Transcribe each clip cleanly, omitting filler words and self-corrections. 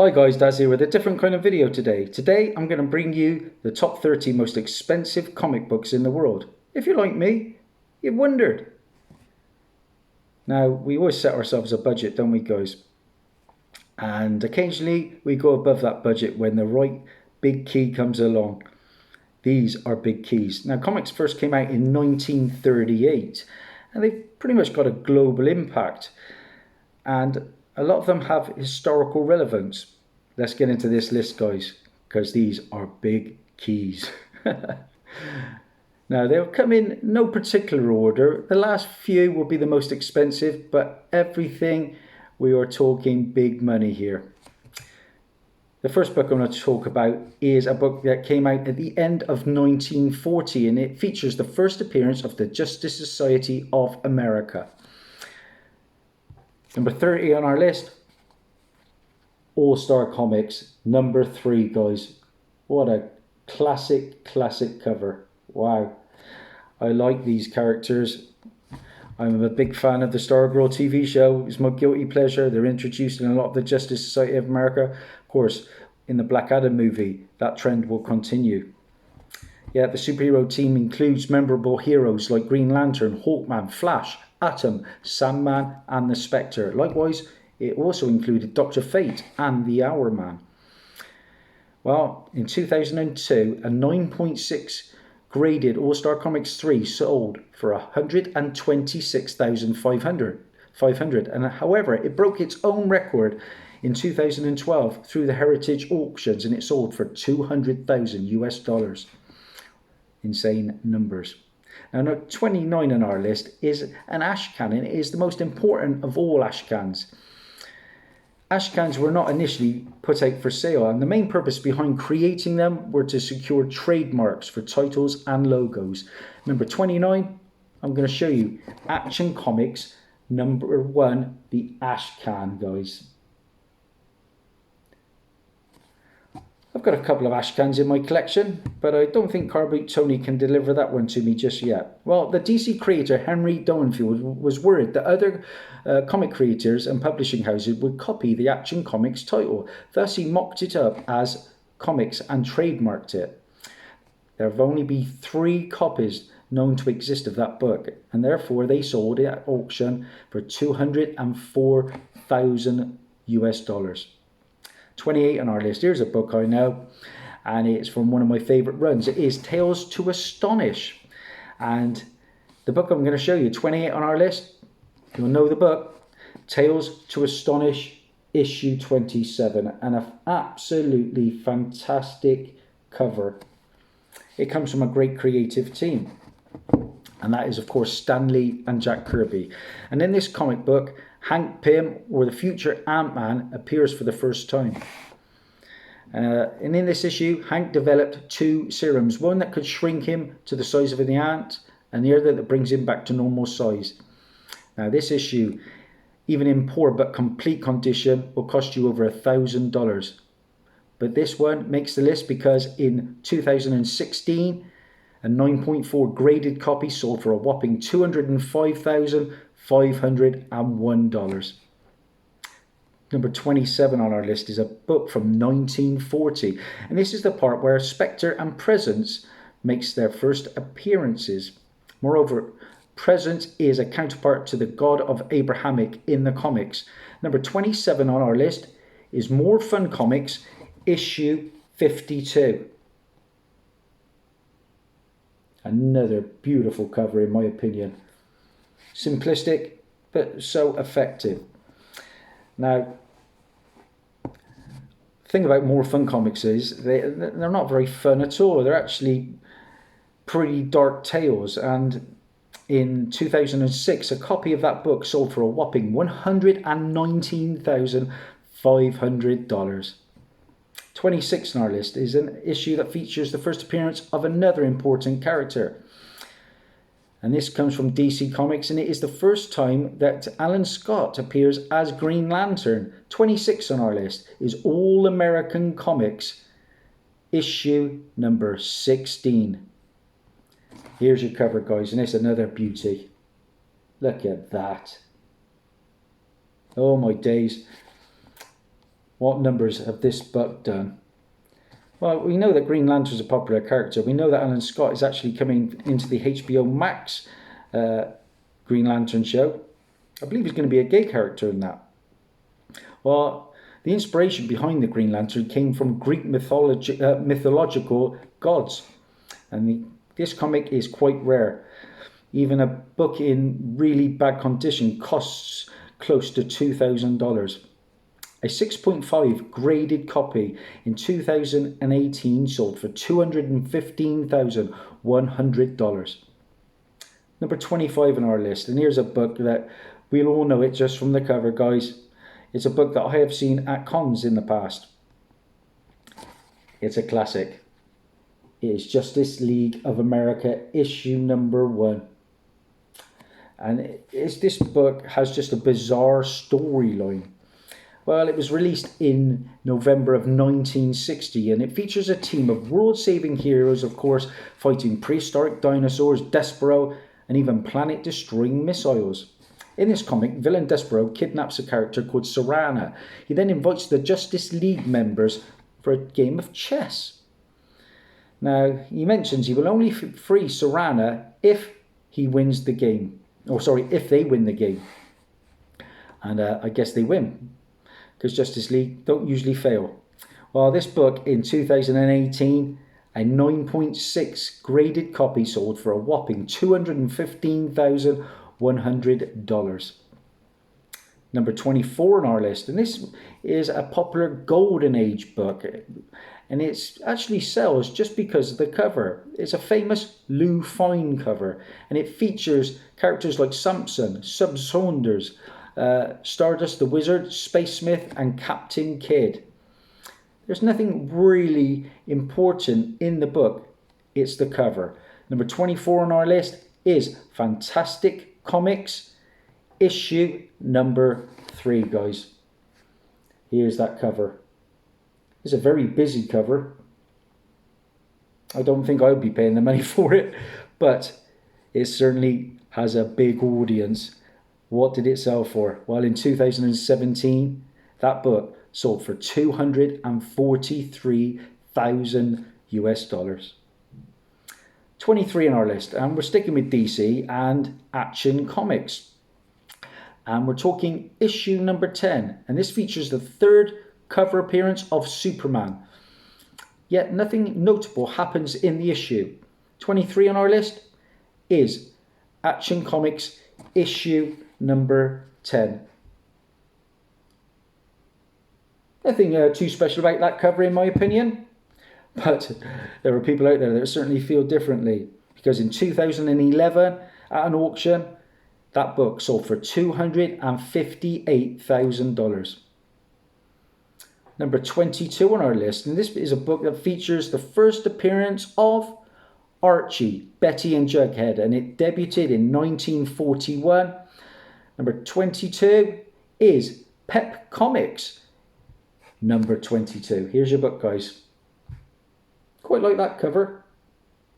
Hi guys, Dazzie with a different kind of video today. Today I'm going to bring you the top 30 most expensive comic books in the world. If you're like me, you've wondered. Now, we always set ourselves a budget, don't we guys? And occasionally we go above that budget when the right big key comes along. These are big keys. Now, comics first came out in 1938 and they've pretty much got a global impact. And a lot of them have historical relevance. Let's get into this list, guys, because these are big keys. Now, they'll come in no particular order. The last few will be the most expensive, but everything, we are talking big money here. The first book I'm going to talk about is a book that came out at the end of 1940, and it features the first appearance of the Justice Society of America. Number 30 on our list, All-Star Comics, number 3, guys. What a classic cover. Wow. I like these characters. I'm a big fan of the Stargirl TV show. It's my guilty pleasure. They're introduced in a lot of the Justice Society of America. Of course, in the Black Adam movie, that trend will continue. Yeah, the superhero team includes memorable heroes like Green Lantern, Hawkman, Flash, Atom, Sandman and the Spectre. Likewise, it also included Dr. Fate and the Hourman. Well, in 2002, a 9.6 graded All-Star Comics 3 sold for $126,500. And however, it broke its own record in 2012 through the Heritage auctions, and it sold for $200,000. Insane numbers. Now, 29 on our list is an ash can, and it is the most important of all ash cans. Ash cans were not initially put out for sale, and the main purpose behind creating them were to secure trademarks for titles and logos. Number 29, I'm going to show you Action Comics number 1, the ash can, guys. I've got a couple of ash cans in my collection, but I don't think Carboot Tony can deliver that one to me just yet. Well, the DC creator Henry Donenfeld was worried that other comic creators and publishing houses would copy the Action Comics title. Thus, he mocked it up as comics and trademarked it. There have only been 3 copies known to exist of that book, and therefore they sold it at auction for $204,000. 28 on our list. Here's a book I know, and it's from one of my favorite runs. It is Tales to Astonish, and the book I'm going to show you, 28 on our list, you'll know the book, Tales to Astonish issue 27, and an absolutely fantastic cover. It comes from a great creative team, and that is of course Stan Lee and Jack Kirby. And in this comic book, Hank Pym, or the future Ant-Man, appears for the first time. And in this issue, Hank developed 2 serums, one that could shrink him to the size of an ant, and the other that brings him back to normal size. Now, this issue, even in poor but complete condition, will cost you over $1,000. But this one makes the list because in 2016, a 9.4 graded copy sold for a whopping $205,501. Number 27 on our list is a book from 1940, and this is the part where Spectre and Presence makes their first appearances. Moreover, Presence is a counterpart to the God of Abrahamic in the comics. Number 27 on our list is More Fun Comics, issue 52. Another beautiful cover in my opinion. Simplistic, but so effective. Now, the thing about More Fun Comics is they're not very fun at all. They're actually pretty dark tales, and in 2006, a copy of that book sold for a whopping $119,500. 26 on our list is an issue that features the first appearance of another important character. And this comes from DC Comics, and it is the first time that Alan Scott appears as Green Lantern. 26 on our list is All American Comics, issue number 16. Here's your cover, guys, and it's another beauty. Look at that. Oh my days. What numbers have this book done? Well, we know that Green Lantern's a popular character. We know that Alan Scott is actually coming into the HBO Max Green Lantern show. I believe he's going to be a gay character in that. Well, the inspiration behind the Green Lantern came from Greek mythological gods. And this comic is quite rare. Even a book in really bad condition costs close to $2,000. A 6.5 graded copy in 2018 sold for $215,100. Number 25 on our list, and here's a book that we'll all know it just from the cover, guys. It's a book that I have seen at cons in the past. It's a classic. It is Justice League of America issue number 1. And this book has just a bizarre storyline. Well, it was released in November of 1960, and it features a team of world-saving heroes, of course, fighting prehistoric dinosaurs, Despero, and even planet-destroying missiles. In this comic, villain Despero kidnaps a character called Serana. He then invites the Justice League members for a game of chess. Now, he mentions he will only free Serana if he wins the game. If they win the game. And I guess they win, because Justice League don't usually fail. Well, this book in 2018, a 9.6 graded copy sold for a whopping $215,100. Number 24 on our list, and this is a popular Golden Age book, and it actually sells just because of the cover. It's a famous Lou Fine cover, and it features characters like Samson, Sub Saunders, Stardust the Wizard, Space Smith, and Captain Kidd. There's nothing really important in the book. It's the cover. Number 24 on our list is Fantastic Comics issue number 3, guys. Here's that cover. It's a very busy cover. I don't think I'll be paying the money for it, but it certainly has a big audience. What did it sell for? Well, in 2017, that book sold for $243,000 US. 23 on our list, and we're sticking with DC and Action Comics. And we're talking issue number 10, and this features the 3rd cover appearance of Superman. Yet nothing notable happens in the issue. 23 on our list is Action Comics issue number 10. Nothing too special about that cover in my opinion, but there are people out there that certainly feel differently, because in 2011 at an auction, that book sold for $258,000. Number 22 on our list, and this is a book that features the first appearance of Archie, Betty and Jughead, and it debuted in 1941. Number 22 is Pep Comics number 22. Here's your book, guys. Quite like that cover.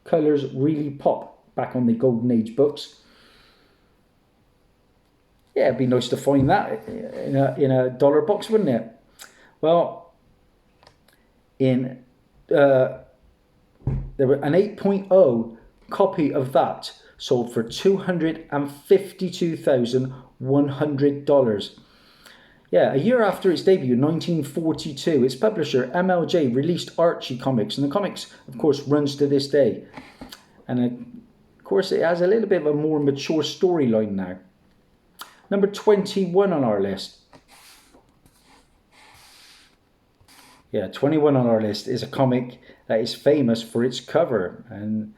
Colours really pop back on the Golden Age books. Yeah, it'd be nice to find that in a dollar box, wouldn't it? Well, there were an 8.0 copy of that sold for $252,100. Yeah, a year after its debut in 1942, its publisher MLJ released Archie Comics, and the comics, of course, runs to this day. And of course, it has a little bit of a more mature storyline now. Number 21 on our list. Yeah, 21 on our list is a comic that is famous for its cover, and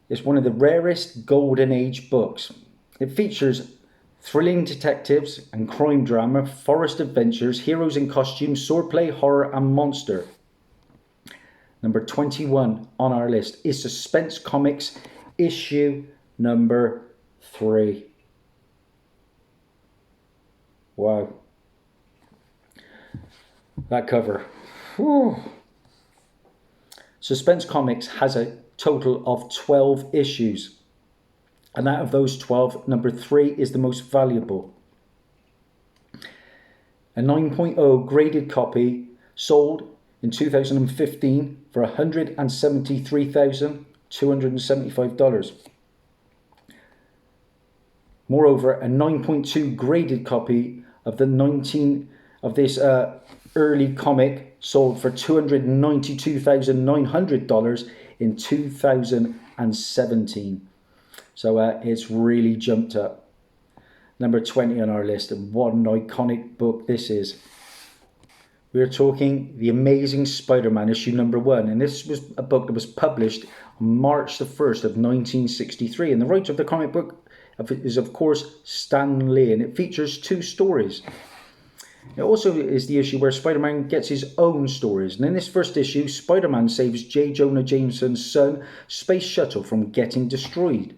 it's one of the rarest Golden Age books. It features thrilling detectives and crime drama, forest adventures, heroes in costume, swordplay, horror, and monster. Number 21 on our list is Suspense Comics issue number 3. Wow. That cover. Whew. Suspense Comics has a total of 12 issues. And out of those 12, number 3 is the most valuable. A 9.0 graded copy sold in 2015 for $173,275. Moreover, a 9.2 graded copy of this early comic sold for $292,900 in 2017. So it's really jumped up. Number 20 on our list, and what an iconic book this is. We're talking The Amazing Spider-Man issue number 1, and this was a book that was published on March the 1st of 1963, and the writer of the comic book is of course Stan Lee, and it features 2 stories. It also is the issue where Spider-Man gets his own stories, and in this first issue, Spider-Man saves J. Jonah Jameson's son space shuttle from getting destroyed.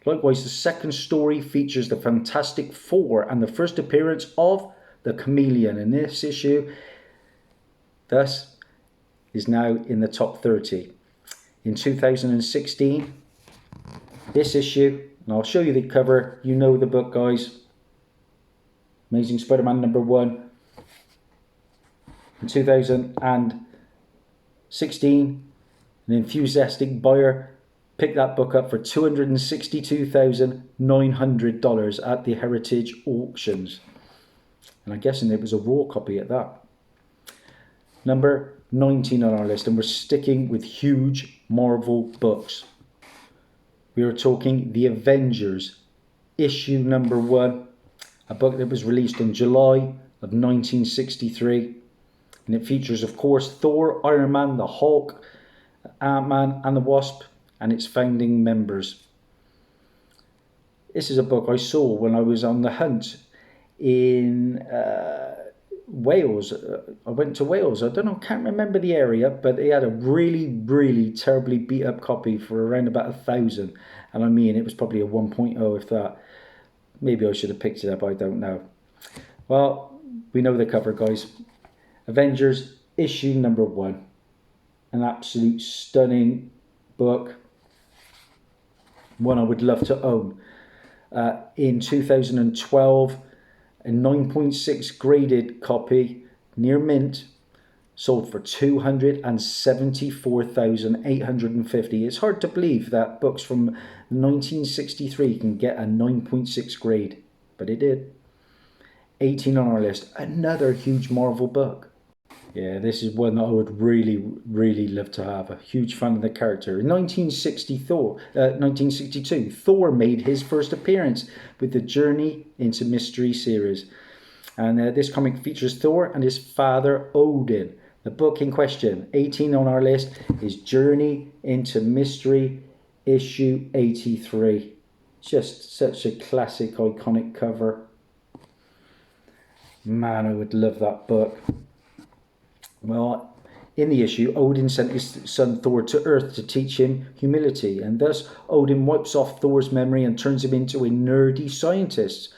Likewise, the second story features the Fantastic Four and the first appearance of the Chameleon, and this issue thus is now in the top 30. In 2016, this issue, and I'll show you the cover, you know the book, guys, Amazing Spider-Man number 1. In 2016, an enthusiastic buyer picked that book up for $262,900 at the Heritage Auctions. And I'm guessing it was a raw copy at that. Number 19 on our list, and we're sticking with huge Marvel books. We are talking The Avengers, issue number 1, a book that was released in July of 1963. And it features, of course, Thor, Iron Man, the Hulk, Ant-Man and the Wasp, and its founding members. This is a book I saw when I was on the hunt in Wales. I went to Wales. I can't remember the area, but they had a really terribly beat up copy for around about 1,000. And I mean, it was probably a 1.0 if that. Maybe I should have picked it up, I don't know. Well, we know the cover, guys. Avengers issue number 1. An absolute stunning book. One I would love to own. In 2012, a 9.6 graded copy near mint sold for $274,850. It's hard to believe that books from 1963 can get a 9.6 grade, but it did. 18 on our list, another huge Marvel book. Yeah, this is one that I would really love to have. A huge fan of the character. In 1962, Thor made his first appearance with the Journey into Mystery series. And this comic features Thor and his father Odin. The book in question, 18 on our list, is Journey into Mystery issue 83. Just such a classic, iconic cover. Man, I would love that book. Well, in the issue, Odin sent his son Thor to Earth to teach him humility, and thus Odin wipes off Thor's memory and turns him into a nerdy scientist.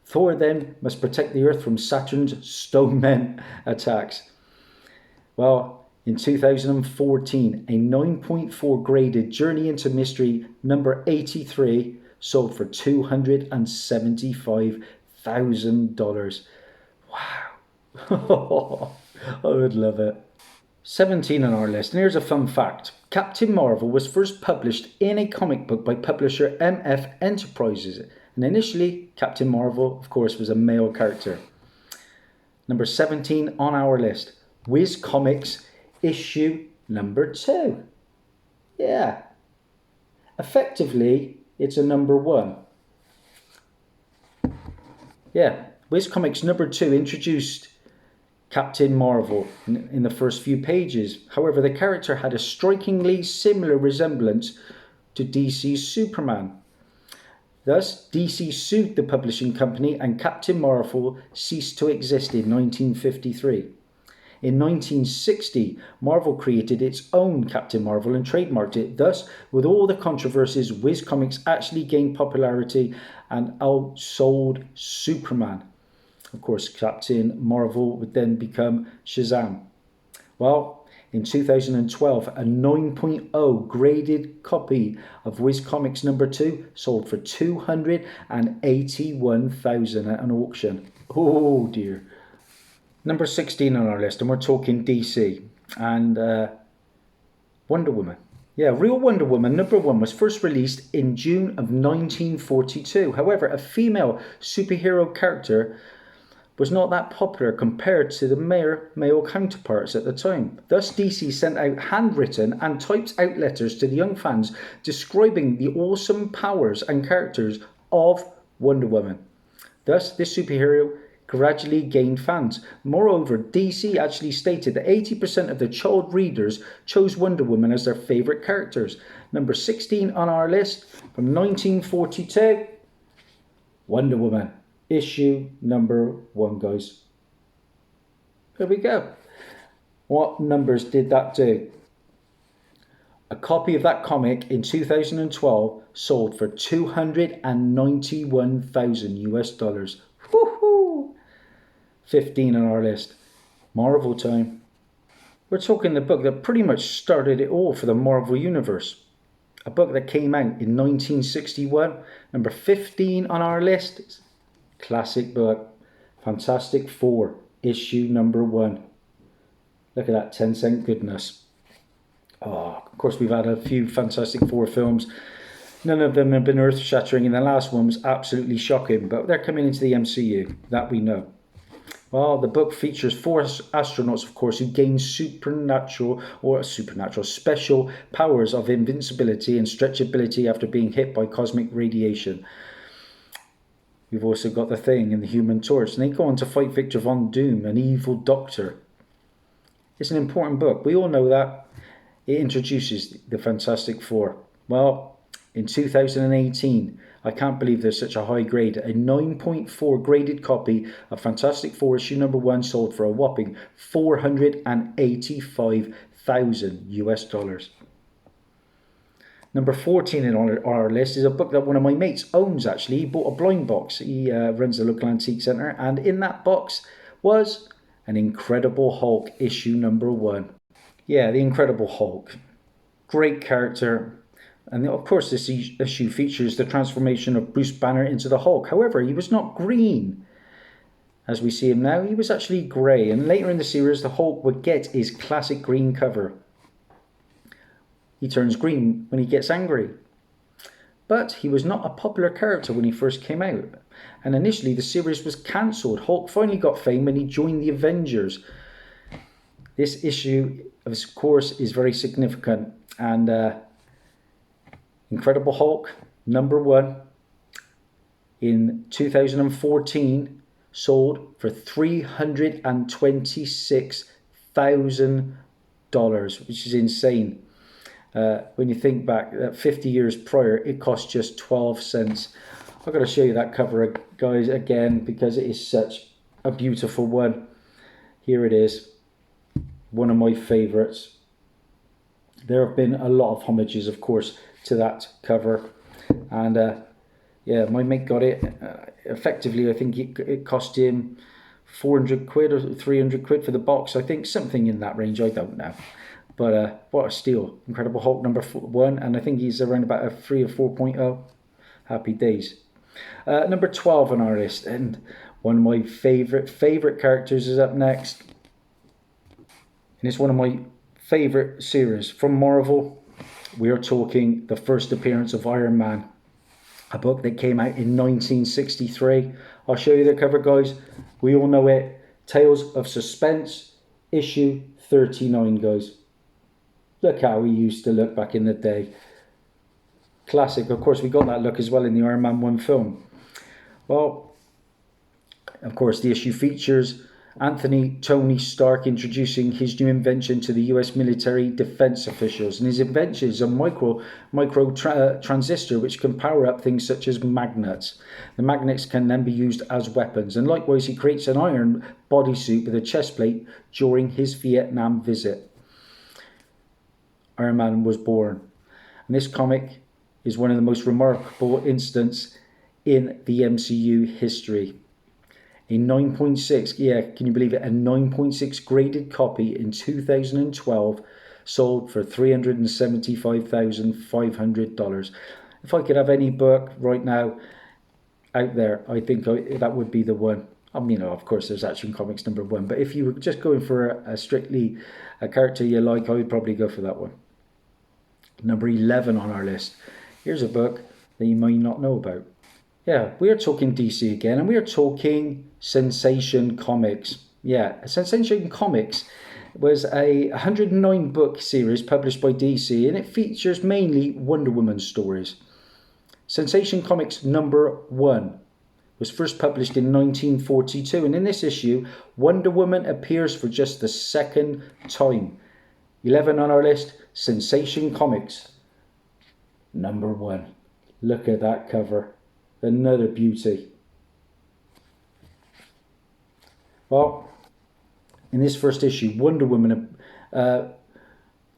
Thor then must protect the Earth from Saturn's Stone Men attacks. Well, in 2014, a 9.4 graded Journey into Mystery number 83 sold for $275,000. Wow. I would love it. 17 on our list, and here's a fun fact. Captain Marvel was first published in a comic book by publisher MF Enterprises, and initially Captain Marvel, of course, was a male character. Number 17 on our list, WHIZ Comics issue number 2. Yeah. Effectively, it's a number 1. Yeah, WHIZ Comics number 2 introduced Captain Marvel in the first few pages. However, the character had a strikingly similar resemblance to DC's Superman. Thus, DC sued the publishing company and Captain Marvel ceased to exist in 1953. In 1960, Marvel created its own Captain Marvel and trademarked it. Thus, with all the controversies, WHIZ Comics actually gained popularity and outsold Superman. Of course, Captain Marvel would then become Shazam. Well, in 2012, a 9.0 graded copy of WHIZ Comics number 2 sold for $281,000 at an auction. Oh dear. Number 16 on our list, and we're talking DC and Wonder Woman. Yeah, Real Wonder Woman #1 was first released in June of 1942. However, a female superhero character was not that popular compared to the male counterparts at the time. Thus, DC sent out handwritten and typed out letters to the young fans describing the awesome powers and characters of Wonder Woman. Thus, this superhero gradually gained fans. Moreover, DC actually stated that 80% of the child readers chose Wonder Woman as their favourite characters. Number 16 on our list from 1942, Wonder Woman. Issue #1, guys. There we go. What numbers did that do? A copy of that comic in 2012 sold for $291,000 US. Woohoo! 15 on our list. Marvel time. We're talking the book that pretty much started it all for the Marvel Universe. A book that came out in 1961. Number 15 on our list. Classic book, Fantastic Four, issue #1. Look at that 10-cent goodness. Oh, of course, we've had a few Fantastic Four films. None of them have been earth-shattering, and the last one was absolutely shocking, but they're coming into the MCU, that we know. Well, the book features 4 astronauts, of course, who gain special powers of invincibility and stretchability after being hit by cosmic radiation. We've also got the Thing and the Human Torch, and they go on to fight Victor Von Doom, an evil doctor. It's an important book. We all know that. It introduces the Fantastic Four. Well, in 2018, I can't believe there's such a high grade. A 9.4 graded copy of Fantastic Four issue #1 sold for a whopping $485,000 US. Number 14 on our list is a book that one of my mates owns, actually. He bought a blind box. He runs a local antique centre, and in that box was an Incredible Hulk issue #1. Yeah, the Incredible Hulk. Great character. And of course, this issue features the transformation of Bruce Banner into the Hulk. However, he was not green as we see him now. He was actually grey. And later in the series, the Hulk would get his classic green cover. He turns green when he gets angry. But he was not a popular character when he first came out. And initially the series was cancelled. Hulk finally got fame when he joined the Avengers. This issue, of course, is very significant. And Incredible Hulk #1 in 2014 sold for $326,000, which is insane. When you think back, 50 years prior, it cost just 12 cents. I've got to show you that cover, guys, again, because it is such a beautiful one. Here it is, one of my favourites. There have been a lot of homages, of course, to that cover. And yeah, my mate got it. Effectively, I think it cost him 400 quid or 300 quid for the box. I think something in that range, I don't know. But what a steal. Incredible Hulk #1, and I think he's around about a 3 or 4.0. Happy days. Number 12 on our list, and one of my favourite characters is up next. And it's one of my favourite series from Marvel. We are talking the first appearance of Iron Man. A book that came out in 1963. I'll show you the cover, guys. We all know it. Tales of Suspense, issue 39, guys. Look how he used to look back in the day. Classic. Of course, we got that look as well in the Iron Man 1 film. Well, of course, the issue features Tony Stark introducing his new invention to the US military defense officials. And his invention is a micro transistor which can power up things such as magnets. The magnets can then be used as weapons. And likewise, he creates an iron bodysuit with a chest plate during his Vietnam visit. Iron Man was born. And this comic is one of the most remarkable incidents in the MCU history. A 9.6, yeah, can you believe it? A 9.6 graded copy in 2012 sold for $375,500. If I could have any book right now out there, I think that would be the one. You know, of course, there's Action Comics #1, but if you were just going for a strictly a character you like, I would probably go for that one. Number 11 on our list. Here's a book that you might not know about. Yeah, we are talking DC again, and we are talking Sensation Comics. Yeah, Sensation Comics was a 109 book series published by DC, and it features mainly Wonder Woman stories. Sensation Comics #1 was first published in 1942, and in this issue, Wonder Woman appears for just the second time. 11 on our list, Sensation Comics #1. Look at that cover. Another beauty. Well, in this first issue, Wonder Woman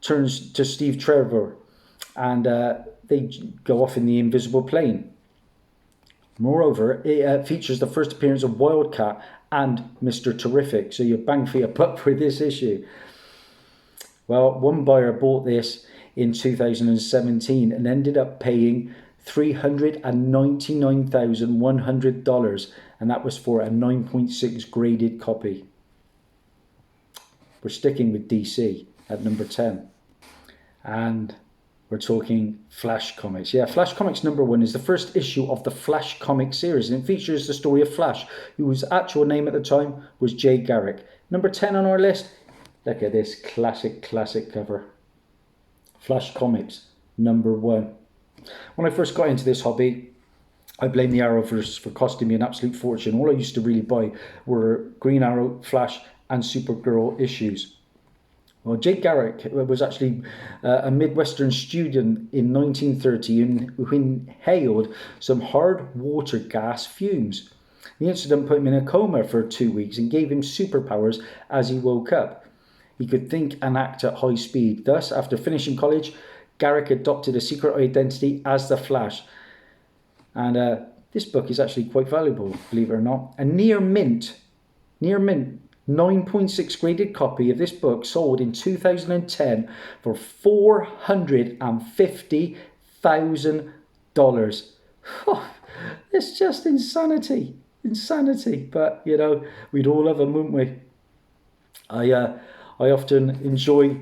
turns to Steve Trevor, and they go off in the invisible plane. Moreover, it features the first appearance of Wildcat and Mr. Terrific, so you're bang for your buck with this issue. Well, one buyer bought this in 2017 and ended up paying $399,100, and that was for a 9.6 graded copy. We're sticking with DC at number 10, and we're talking Flash Comics. Yeah, Flash Comics #1 is the first issue of the Flash Comics series, and it features the story of Flash, whose actual name at the time was Jay Garrick. Number 10 on our list. Look at this classic cover. Flash Comics #1. When I first got into this hobby, I blame the Arrowverse for costing me an absolute fortune. All I used to really buy were Green Arrow, Flash, and Supergirl issues. Well, Jake Garrick was actually a Midwestern student in 1930 who inhaled some hard water gas fumes. The incident put him in a coma for 2 weeks and gave him superpowers as he woke up. He could think and act at high speed. Thus, after finishing college, Garrick adopted a secret identity as the Flash. And this book is actually quite valuable, believe it or not. A near mint 9.6 graded copy of this book sold in 2010 for $450,000. Oh, it's just insanity. But, you know, we'd all love them, wouldn't we? I often enjoy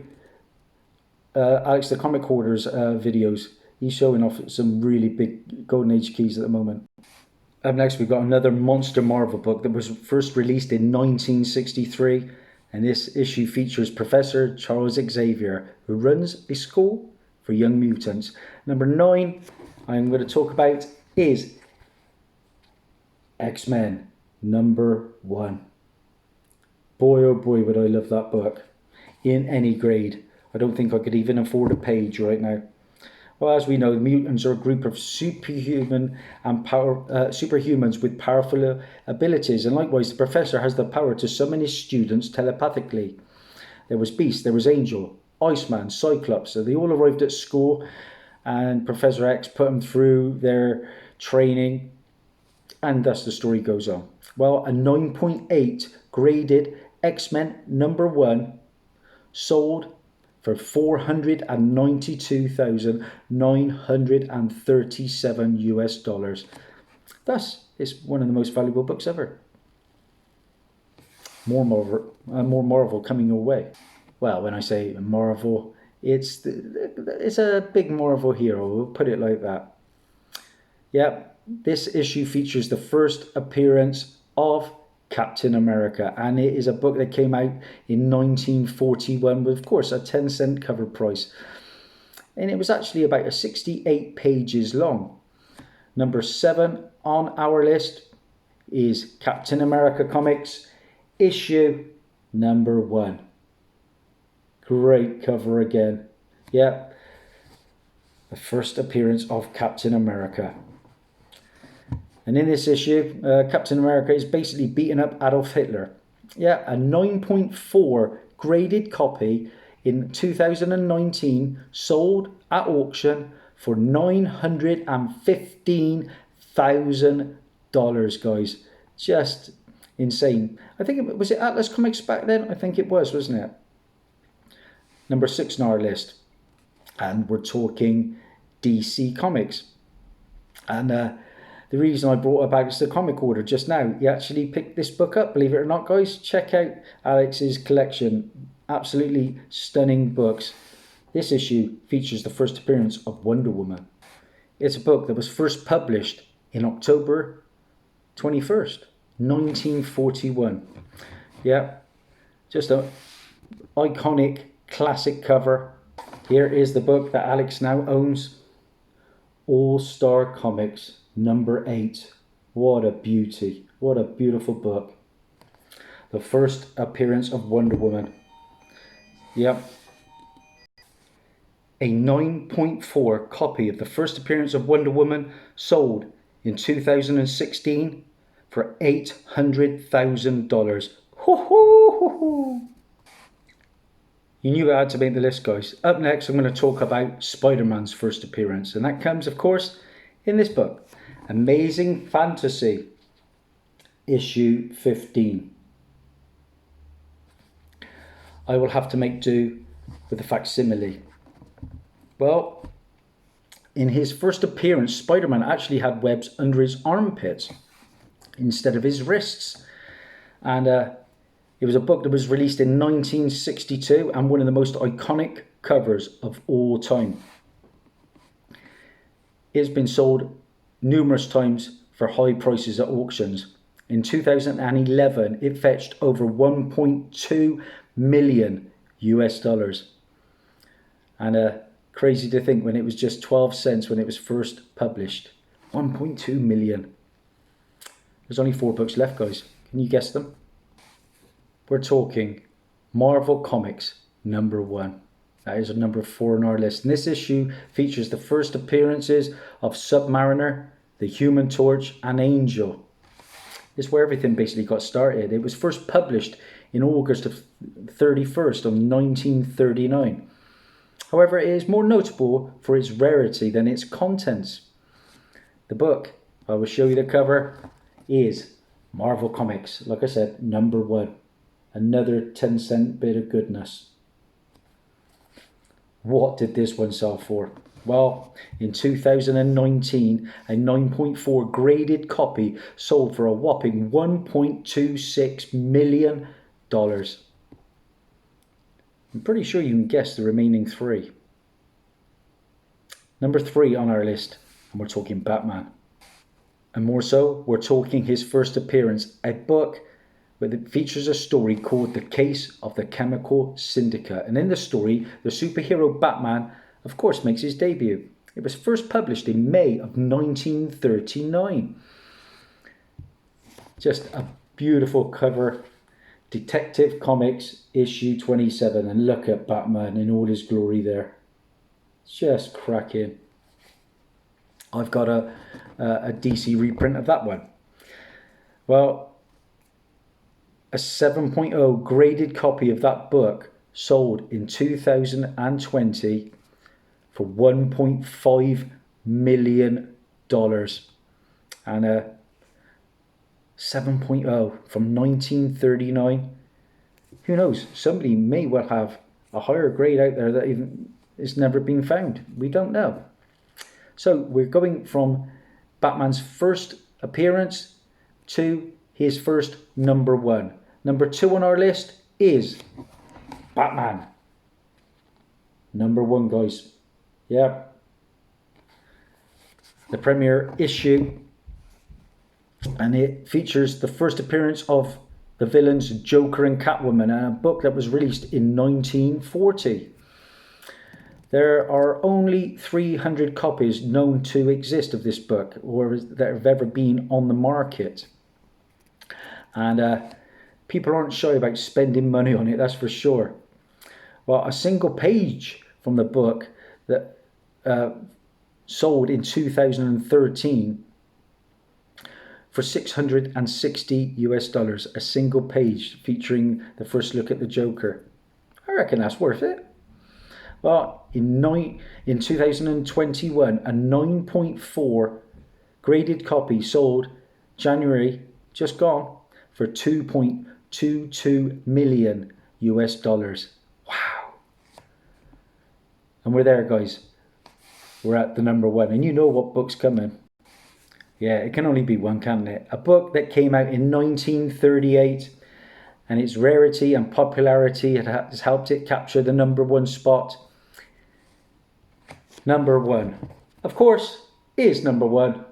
Alex the Comic Hoarder's videos. He's showing off some really big Golden Age keys at the moment. Up next, we've got another Monster Marvel book that was first released in 1963. And this issue features Professor Charles Xavier, who runs a school for young mutants. Number 9 I'm going to talk about is X-Men #1. Boy, oh boy, would I love that book. In any grade. I don't think I could even afford a page right now. Well, as we know, the mutants are a group of superhumans with powerful abilities, and likewise the Professor has the power to summon his students telepathically. There was Beast, there was Angel, Iceman, Cyclops, so they all arrived at school, and Professor X put them through their training, and thus the story goes on. Well, a 9.8 graded X-Men #1 sold for $492,937 Thus, it's one of the most valuable books ever. More Marvel coming your way. Well, when I say Marvel, it's a big Marvel hero. We'll put it like that. Yep, this issue features the first appearance of Captain America, and it is a book that came out in 1941 with, of course, a 10-cent cover price, and it was actually about 68 pages long. Number 7 on our list is Captain America Comics issue #1. Great cover again. Yeah, the first appearance of Captain America. And in this issue, Captain America is basically beating up Adolf Hitler. Yeah, a 9.4 graded copy in 2019 sold at auction for $915,000, guys. Just insane. I think was it Atlas Comics back then? I think it was, wasn't it? Number 6 on our list. And we're talking DC Comics. And the reason I brought up Alex the Comic Order just now. He actually picked this book up, believe it or not, guys. Check out Alex's collection. Absolutely stunning books. This issue features the first appearance of Wonder Woman. It's a book that was first published in October 21st, 1941. Yeah, just an iconic classic cover. Here is the book that Alex now owns. All-Star Comics, number 8. What a beauty. What a beautiful book. The first appearance of Wonder Woman. Yep. A 9.4 copy of the first appearance of Wonder Woman sold in 2016 for $800,000. You knew I had to make the list, guys. Up next, I'm going to talk about Spider-Man's first appearance. And that comes, of course, in this book. Amazing Fantasy, issue 15. I will have to make do with the facsimile. Well, in his first appearance, Spider-Man actually had webs under his armpits instead of his wrists. And it was a book that was released in 1962 and one of the most iconic covers of all time. It's been sold numerous times for high prices at auctions. In 2011, it fetched over 1.2 million US dollars. And crazy to think when it was just 12 cents when it was first published. 1.2 million. There's only 4 books left, guys. Can you guess them? We're talking Marvel Comics number 1. That is number 4 on our list. And this issue features the first appearances of Submariner, the Human Torch, and Angel. It's where everything basically got started. It was first published in August of 31st of 1939. However, it is more notable for its rarity than its contents. The book, I will show you the cover, is Marvel Comics, like I said, number 1. Another 10-cent bit of goodness. What did this one sell for? Well, in 2019, a 9.4 graded copy sold for a whopping $1.26 million. I'm pretty sure you can guess the remaining 3. Number 3 on our list, and we're talking Batman. And more so, we're talking his first appearance, a book that features a story called The Case of the Chemical Syndicate. And in the story, the superhero Batman, of course, makes his debut. It was first published in May of 1939. Just a beautiful cover. Detective Comics, issue 27. And look at Batman in all his glory there. Just cracking. I've got a DC reprint of that one. Well, a 7.0 graded copy of that book sold in 2020 for $1.5 million. And a 7.0 from 1939. Who knows? Somebody may well have a higher grade out there that even has never been found. We don't know. So we're going from Batman's first appearance to his first number 1. Number 2 on our list is Batman. Number 1, guys. Yeah. The premiere issue. And it features the first appearance of the villains Joker and Catwoman, a book that was released in 1940. There are only 300 copies known to exist of this book, or that have ever been on the market. And people aren't shy about spending money on it, that's for sure. Well, a single page from the book that sold in 2013 for $660 US, a single page featuring the first look at the Joker. I reckon that's worth it. Well, in 2021, a 9.4 graded copy sold January, just gone, for $2.22 million US. Wow. And we're there, guys. We're at the number 1. And you know what book's coming. Yeah, it can only be one, can't it? A book that came out in 1938, and its rarity and popularity has helped it capture the #1 spot. #1, of course, is #1,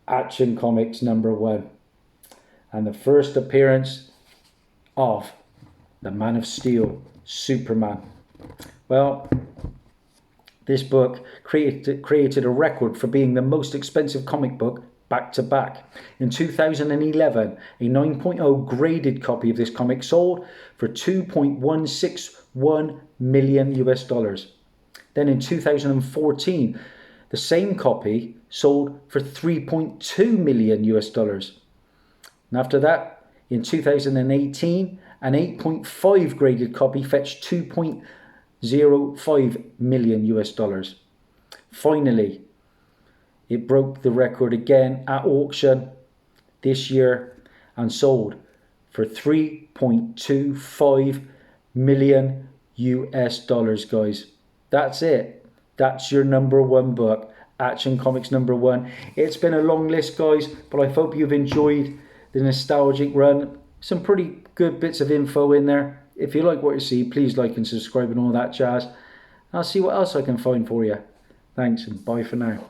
Action Comics #1. And the first appearance of the Man of Steel, Superman. Well, this book created a record for being the most expensive comic book back to back. In 2011, a 9.0 graded copy of this comic sold for $2.161 million US. Then in 2014, the same copy sold for $3.2 million US. And after that, in 2018, an 8.5 graded copy fetched $2.05 million US. Finally, it broke the record again at auction this year and sold for $3.25 million US, guys. That's it. That's your #1 book, Action Comics #1. It's been a long list, guys, but I hope you've enjoyed the nostalgic run. Some pretty good bits of info in there. If you like what you see, please like and subscribe and all that jazz. I'll see what else I can find for you. Thanks and bye for now.